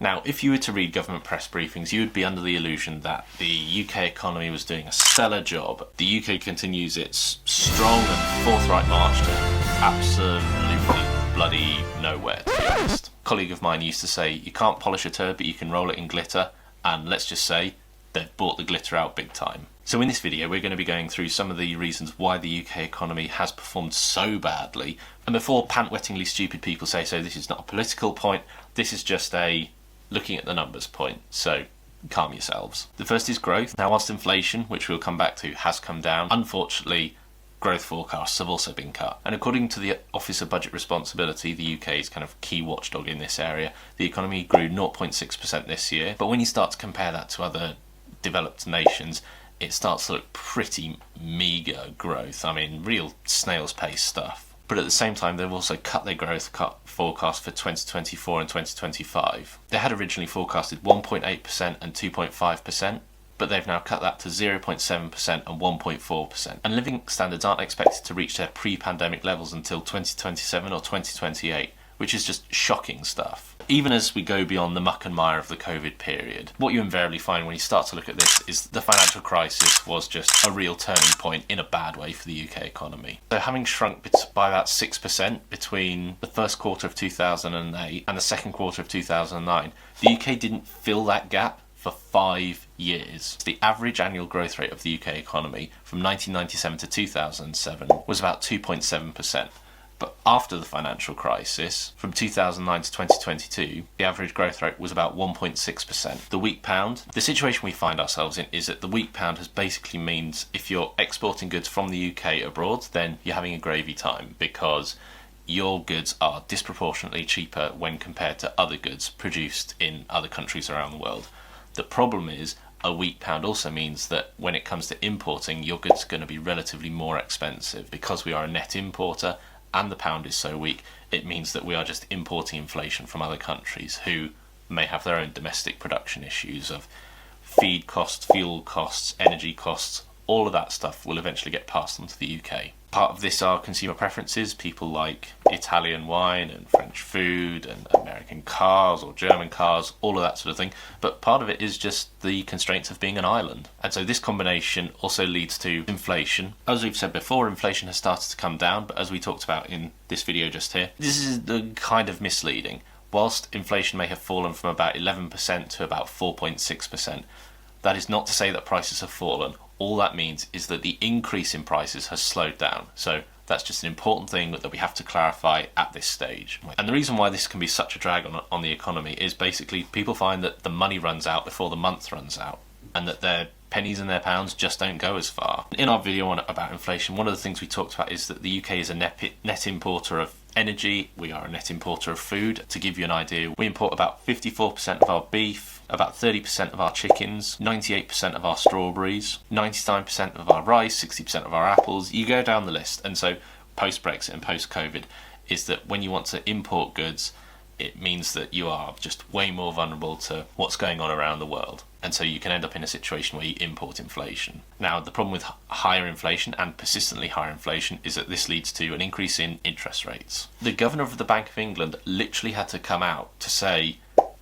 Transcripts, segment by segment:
Now, if you were to read government press briefings, you would be under the illusion that the UK economy was doing a stellar job. The UK continues its strong and forthright march to absolutely bloody nowhere, to be honest. A colleague of mine used to say, you can't polish a turd, but you can roll it in glitter, and let's just say, they've bought the glitter out big time. So in this video, we're going to be going through some of the reasons why the UK economy has performed so badly. And before pant-wettingly stupid people say so, this is not a political point, this is just a looking at the numbers point. So calm yourselves. The first is growth. Now, whilst inflation, which we'll come back to, has come down, unfortunately, growth forecasts have also been cut. And according to the Office of Budget Responsibility, the UK's kind of key watchdog in this area, the economy grew 0.6% this year. But when you start to compare that to other developed nations, it starts to look pretty meagre growth. I mean, real snail's pace stuff. But at the same time, they've also cut their growth forecast for 2024 and 2025. They had originally forecasted 1.8% and 2.5%, but they've now cut that to 0.7% and 1.4%. And living standards aren't expected to reach their pre-pandemic levels until 2027 or 2028, which is just shocking stuff. Even as we go beyond the muck and mire of the COVID period, what you invariably find when you start to look at this is the financial crisis was just a real turning point in a bad way for the UK economy. So having shrunk by about 6% between the first quarter of 2008 and the second quarter of 2009, the UK didn't fill that gap for 5 years. The average annual growth rate of the UK economy from 1997 to 2007 was about 2.7%. But after the financial crisis, from 2009 to 2022, the average growth rate was about 1.6%. The weak pound, the situation we find ourselves in is that the weak pound has basically means if you're exporting goods from the UK abroad, then you're having a gravy time because your goods are disproportionately cheaper when compared to other goods produced in other countries around the world. The problem is a weak pound also means that when it comes to importing, your goods are going to be relatively more expensive. Because we are a net importer and the pound is so weak, it means that we are just importing inflation from other countries who may have their own domestic production issues of feed costs, fuel costs, energy costs. All of that stuff will eventually get passed on to the UK. Part of this are consumer preferences. People like Italian wine and French food and American cars or German cars, all of that sort of thing. But part of it is just the constraints of being an island. And so this combination also leads to inflation. As we've said before, inflation has started to come down, but as we talked about in this video just here, this is kind of misleading. Whilst inflation may have fallen from about 11% to about 4.6%, that is not to say that prices have fallen. All that means is that the increase in prices has slowed down. So that's just an important thing that we have to clarify at this stage. And the reason why this can be such a drag on the economy is basically people find that the money runs out before the month runs out, and that their pennies and their pounds just don't go as far. In our video about inflation, one of the things we talked about is that the UK is a net importer of energy. We are a net importer of food. To give you an idea, we import about 54% of our beef, about 30% of our chickens, 98% of our strawberries, 99% of our rice, 60% of our apples. You go down the list. And so post-Brexit and post-COVID is that when you want to import goods, it means that you are just way more vulnerable to what's going on around the world. And so you can end up in a situation where you import inflation. Now, the problem with higher inflation and persistently higher inflation is that this leads to an increase in interest rates. The governor of the Bank of England literally had to come out to say,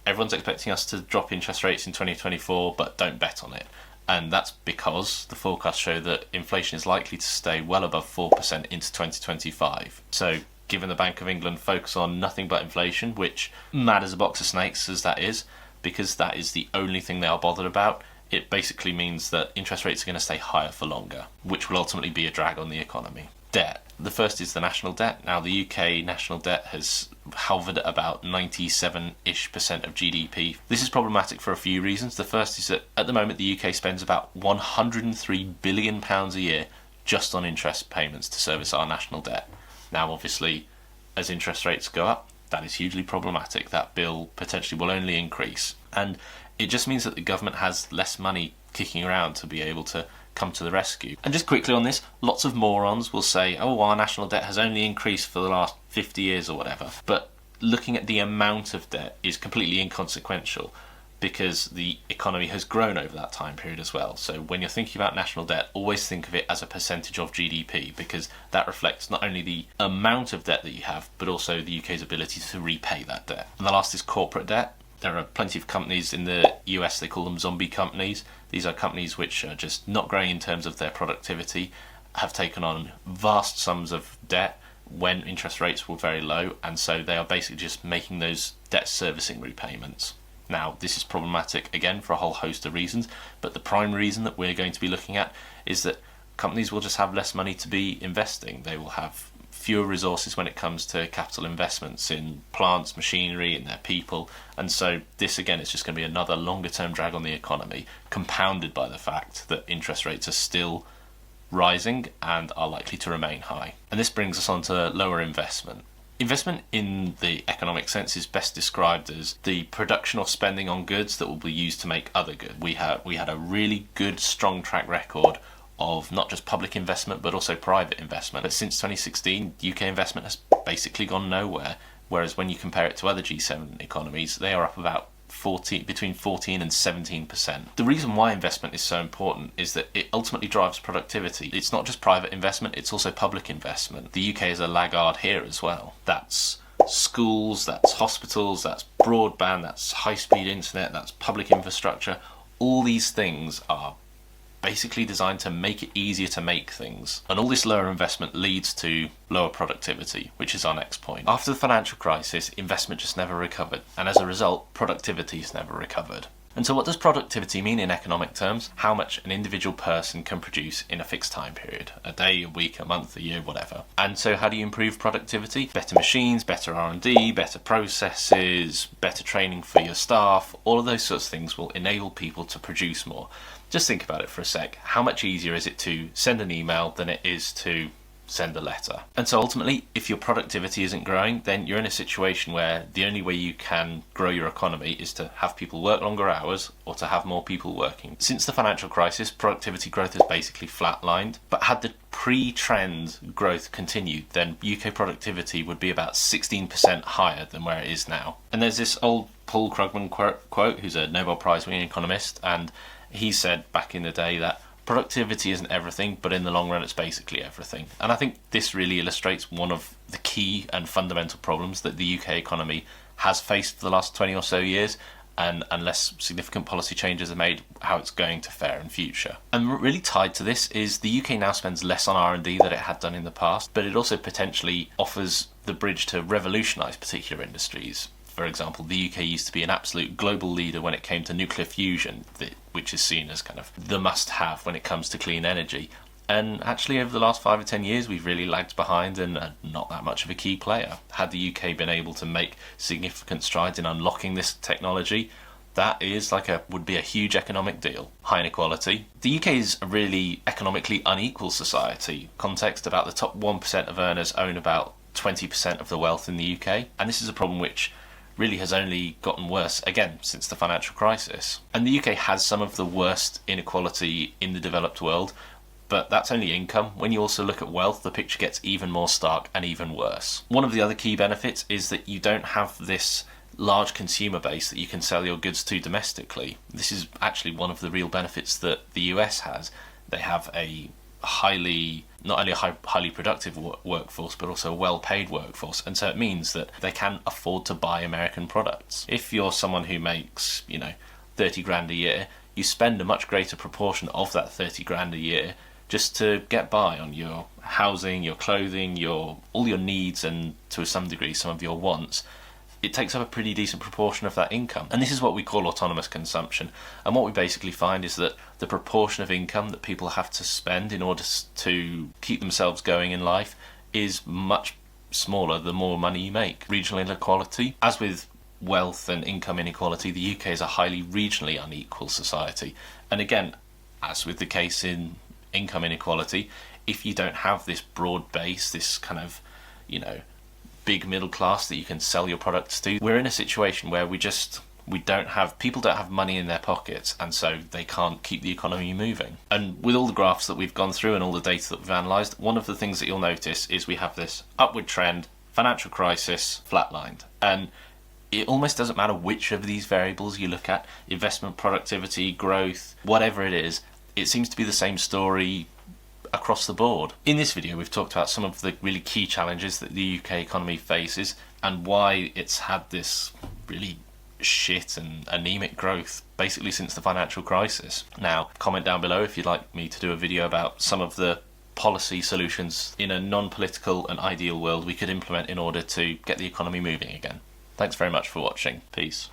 everyone's expecting us to drop interest rates in 2024, but don't bet on it. And that's because the forecasts show that inflation is likely to stay well above 4% into 2025. So given the Bank of England focus on nothing but inflation, which mad as a box of snakes as that is, because that is the only thing they are bothered about, it basically means that interest rates are going to stay higher for longer, which will ultimately be a drag on the economy. Debt. The first is the national debt. Now, the UK national debt has hovered at about 97-ish% of GDP. This is problematic for a few reasons. The first is that at the moment the UK spends about £103 billion a year just on interest payments to service our national debt. Now, obviously, as interest rates go up, that is hugely problematic. That bill potentially will only increase. And it just means that the government has less money kicking around to be able to come to the rescue. And just quickly on this, lots of morons will say, oh, our national debt has only increased for the last 50 years or whatever. But looking at the amount of debt is completely inconsequential because the economy has grown over that time period as well. So when you're thinking about national debt, always think of it as a percentage of GDP because that reflects not only the amount of debt that you have, but also the UK's ability to repay that debt. And the last is corporate debt. There are plenty of companies in the US, they call them zombie companies. These are companies which are just not growing in terms of their productivity, have taken on vast sums of debt when interest rates were very low, and so they are basically just making those debt servicing repayments. Now, this is problematic again for a whole host of reasons, but the prime reason that we're going to be looking at is that companies will just have less money to be investing. They will have fewer resources when it comes to capital investments in plants, machinery, in their people, and so this again is just going to be another longer term drag on the economy, compounded by the fact that interest rates are still rising and are likely to remain high. And this brings us on to lower investment. Investment in the economic sense is best described as the production or spending on goods that will be used to make other goods. We had a really good, strong track record of not just public investment but also private investment. But since 2016, UK investment has basically gone nowhere, whereas when you compare it to other G7 economies, they are up about between 14 and 17%. The reason why investment is so important is that it ultimately drives productivity. It's not just private investment, it's also public investment. The UK is a laggard here as well. That's schools, that's hospitals, that's broadband, that's high-speed internet, that's public infrastructure. All these things are basically designed to make it easier to make things. And all this lower investment leads to lower productivity, which is our next point. After the financial crisis, investment just never recovered, and as a result, productivity has never recovered. And so what does productivity mean in economic terms? How much an individual person can produce in a fixed time period, a day, a week, a month, a year, whatever. And so how do you improve productivity? Better machines, better R&D, better processes, better training for your staff, all of those sorts of things will enable people to produce more. Just think about it for a sec. How much easier is it to send an email than it is to send a letter? And so ultimately, if your productivity isn't growing, then you're in a situation where the only way you can grow your economy is to have people work longer hours or to have more people working. Since the financial crisis, productivity growth has basically flatlined, but had the pre-trend growth continued, then UK productivity would be about 16% higher than where it is now. And there's this old Paul Krugman quote, who's a Nobel Prize winning economist, and he said back in the day that productivity isn't everything, but in the long run it's basically everything. And I think this really illustrates one of the key and fundamental problems that the UK economy has faced for the last 20 or so years, and unless significant policy changes are made, how it's going to fare in future. And really tied to this is the UK now spends less on R&D than it had done in the past, but it also potentially offers the bridge to revolutionise particular industries. For example, the UK used to be an absolute global leader when it came to nuclear fusion, which is seen as kind of the must-have when it comes to clean energy. And actually over the last 5 or 10 years, we've really lagged behind and are not that much of a key player. Had the UK been able to make significant strides in unlocking this technology, that would be a huge economic deal. High inequality. The UK is a really economically unequal society. Context, about the top 1% of earners own about 20% of the wealth in the UK. And this is a problem which really has only gotten worse, again, since the financial crisis. And the UK has some of the worst inequality in the developed world, but that's only income. When you also look at wealth, the picture gets even more stark and even worse. One of the other key benefits is that you don't have this large consumer base that you can sell your goods to domestically. This is actually one of the real benefits that the US has. They have a not only a highly productive workforce, but also a well-paid workforce, and so it means that they can afford to buy American products. If you're someone who makes 30 grand a year, you spend a much greater proportion of that 30 grand a year just to get by on your housing, your clothing, all your needs, and to some degree some of your wants. It takes up a pretty decent proportion of that income. And this is what we call autonomous consumption. And what we basically find is that the proportion of income that people have to spend in order to keep themselves going in life is much smaller the more money you make. Regional inequality. As with wealth and income inequality, the UK is a highly regionally unequal society. And again, as with the case in income inequality, if you don't have this broad base, this kind of, big middle class that you can sell your products to, we're in a situation where people don't have money in their pockets, and so they can't keep the economy moving. And with all the graphs that we've gone through and all the data that we've analysed, one of the things that you'll notice is we have this upward trend, financial crisis, flatlined. And it almost doesn't matter which of these variables you look at, investment, productivity, growth, whatever it is, it seems to be the same story across the board. In this video, we've talked about some of the really key challenges that the UK economy faces and why it's had this really shit and anemic growth basically since the financial crisis. Now, comment down below if you'd like me to do a video about some of the policy solutions in a non-political and ideal world we could implement in order to get the economy moving again. Thanks very much for watching. Peace.